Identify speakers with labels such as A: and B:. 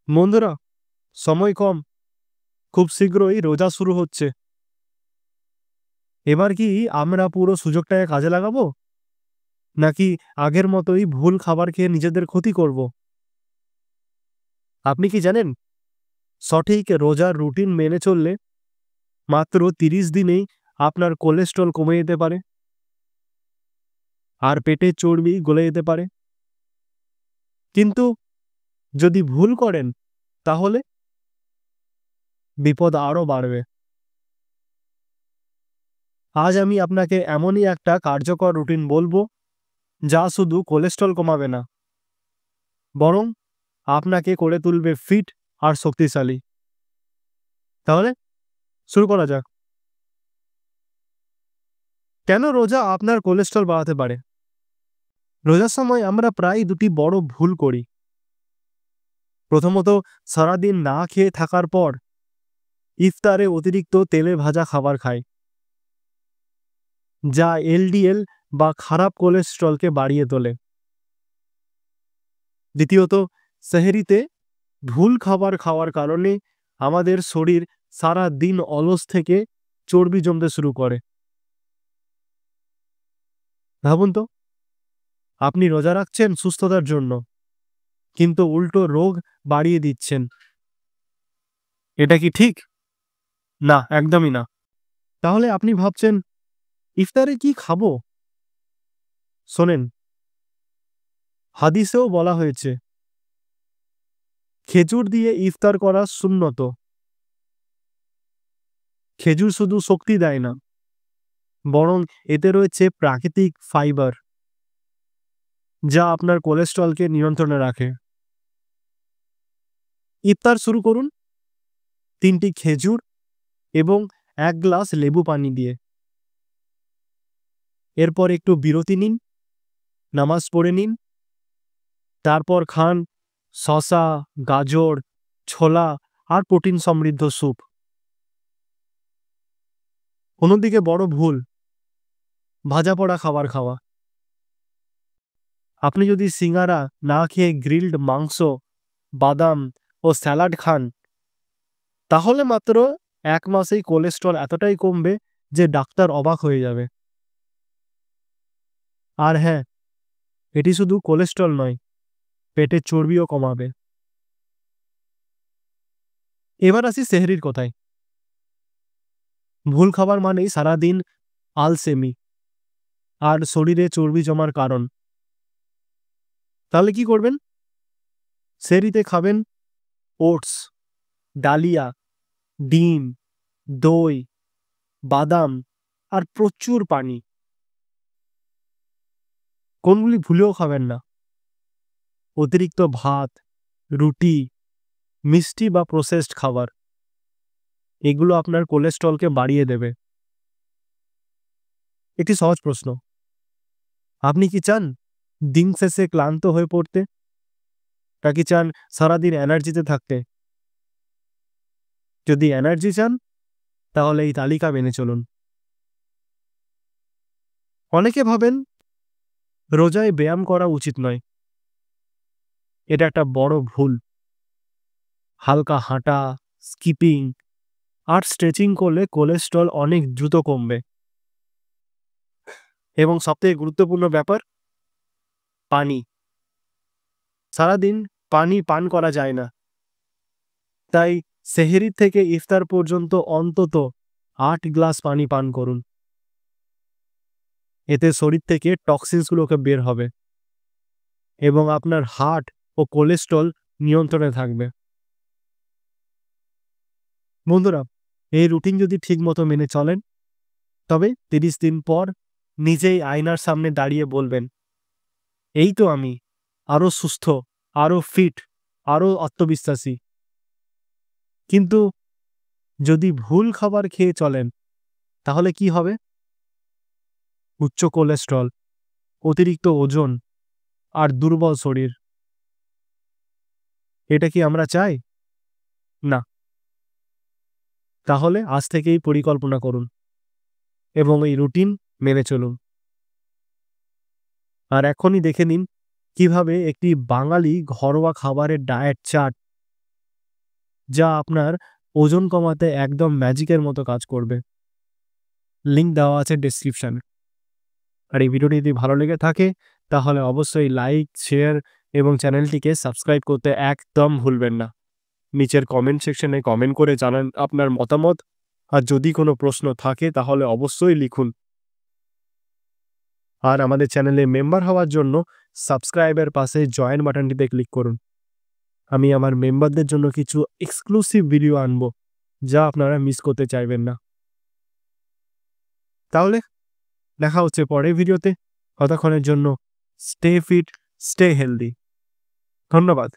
A: বন্ধুরা, সময় কম, খুব শীঘ্রই রোজা শুরু হচ্ছে। এবার কি আমরা পুরো সুযোগটাকে কাজে লাগাবো, নাকি আগের মতোই ভুল খাবার খেয়ে নিজেদের ক্ষতি করব? আপনি কি জানেন, সঠিক রোজার রুটিন মেনে চললে মাত্র 30 দিনেই আপনার কোলেস্ট্রল কমে যেতে পারে আর পেটের চর্বি গলে যেতে পারে। কিন্তু যদি ভুল করেন, তাহলে বিপদ আরও বাড়বে। আজ আমি আপনাকে এমনই একটা কার্যকর রুটিন বলবো, যা শুধু কোলেস্ট্রল কমাবে না, বরং আপনাকে করে তুলবে ফিট আর শক্তিশালী। তাহলে শুরু করা যাক। কেন রোজা আপনার কোলেস্ট্রল বাড়াতে পারে? রোজার সময় আমরা প্রায় দুটি বড় ভুল করি। প্রথমত, সারাদিন না খেয়ে থাকার পর ইফতারে অতিরিক্ত তেলে ভাজা খাবার খাই, যা এলডিএল বা খারাপ কোলেস্ট্রলকে বাড়িয়ে তোলে। দ্বিতীয়ত, সেহরিতে ভুল খাবার খাওয়ার কারণে আমাদের শরীর সারা দিন অলস থেকে চর্বি জমতে শুরু করে। ভাবুন তো, আপনি রোজা রাখছেন সুস্থতার জন্য, কিন্তু উল্টো রোগ বাড়িয়ে দিচ্ছেন। এটা কি ঠিক? না, একদমই না। তাহলে আপনি ভাবছেন, ইফতারে কি খাবো? শোনেন, হাদিসেও বলা হয়েছে খেজুর দিয়ে ইফতার করা সুন্নত। খেজুর শুধু শক্তি দেয় না, বরং এতে রয়েছে প্রাকৃতিক ফাইবার, যা আপনার কোলেস্ট্রলকে নিয়ন্ত্রণে রাখে। ইফতার শুরু করুন 3টি খেজুর এবং 1 গ্লাস লেবু পানি দিয়ে। এরপর একটু বিরতি নিন, নামাজ পড়ে নিন, তারপর খান শসা, গাজর, ছোলা আর প্রোটিন সমৃদ্ধ স্যুপ। অন্যদিকে বড় ভুল, ভাজা পোড়া খাবার খাওয়া। আপনি যদি সিঙ্গারা না খেয়ে গ্রিলড মাংস, বাদাম ও স্যালাড খান, তাহলে মাত্র 1 মাসেই কোলেস্ট্রল এতটাই কমবে যে ডাক্তার অবাক হয়ে যাবে। আর হ্যাঁ, এটি শুধু কোলেস্ট্রল নয়, পেটের চর্বিও কমাবে। এবার আসি সেহরির কথায়। ভুল খাবার মানেই সারাদিন আলসেমি আর শরীরে চর্বি জমার কারণ। তাহলে কি করবেন? সেহরিতে খাবেন ওটস, ডালিয়া, ডিম, দই, বাদাম আর প্রচুর পানি। কোনগুলি ভুলেও খাবেন না। অতিরিক্ত ভাত, রুটি, মিষ্টি বা প্রসেসড খাবার, এগুলো আপনার কোলেস্ট্রলকে বাড়িয়ে দেবে। একটি সহজ প্রশ্ন, আপনি কি চান দিন শেষে ক্লান্ত হয়ে পড়তে, নাকি চান সারাদিন এনার্জিতে থাকতে? যদি এনার্জি চান, তাহলে এই তালিকা মেনে চলুন। অনেকে ভাবেন রোজায় ব্যায়াম করা উচিত নয়। এটা একটা বড় ভুল। হালকা হাঁটা, স্কিপিং আর স্ট্রেচিং করলে কোলেস্ট্রল অনেক দ্রুত কমবে। এবং সবথেকে গুরুত্বপূর্ণ ব্যাপার, পানি। সারাদিন পানি পান করা যায় না, তাই সেহরি থেকে ইফতার পর্যন্ত অন্তত 8 গ্লাস পানি পান করুন। এতে শরীর থেকে টক্সিনসগুলোকে বের হবে এবং আপনার হার্ট ও কোলেস্ট্রল নিয়ন্ত্রণে থাকবে। বন্ধুরা, এই রুটিন যদি ঠিকমতো মেনে চলেন, তবে 30 দিন পর নিজেই আয়নার সামনে দাঁড়িয়ে বলবেন, এই তো আমি, আরও সুস্থ, আরও ফিট, আরও আত্মবিশ্বাসী। কিন্তু যদি ভুল খাবার খেয়ে চলেন, তাহলে কি হবে? উচ্চ কোলেস্ট্রল, অতিরিক্ত ওজন আর দুর্বল শরীর। এটা কি আমরা চাই? না। তাহলে আজ থেকেই পরিকল্পনা করুন এবং এই রুটিন মেনে চলুন। আর এখনই দেখে নিন কিভাবে একটি বাঙালি ঘরোয়া খাবারের ডায়েট চার্ট যা আপনার ওজন কমাতে একদম ম্যাজিকের মতো কাজ করবে। লিঙ্ক দেওয়া আছে ডেসক্রিপশনে। আর এই ভিডিওটি যদি ভালো লেগে থাকে তাহলে অবশ্যই লাইক, শেয়ার এবং চ্যানেলটিকে সাবস্ক্রাইব করতে একদম ভুলবেন না। নিচের কমেন্ট সেকশনে কমেন্ট করে জানান আপনার মতামত। আর যদি কোনো প্রশ্ন থাকে তাহলে অবশ্যই লিখুন। আর আমাদের চ্যানেলে মেম্বার হওয়ার জন্য সাবস্ক্রাইবের পাশে জয়েন বাটনটিতে ক্লিক করুন। আমি আমার মেম্বারদের জন্য কিছু এক্সক্লুসিভ ভিডিও আনবো যা আপনারা মিস করতে চাইবেন না। তাহলে দেখা হচ্ছে পরের ভিডিওতে। ততক্ষণের জন্য স্টে ফিট, স্টে হেলদি। ধন্যবাদ।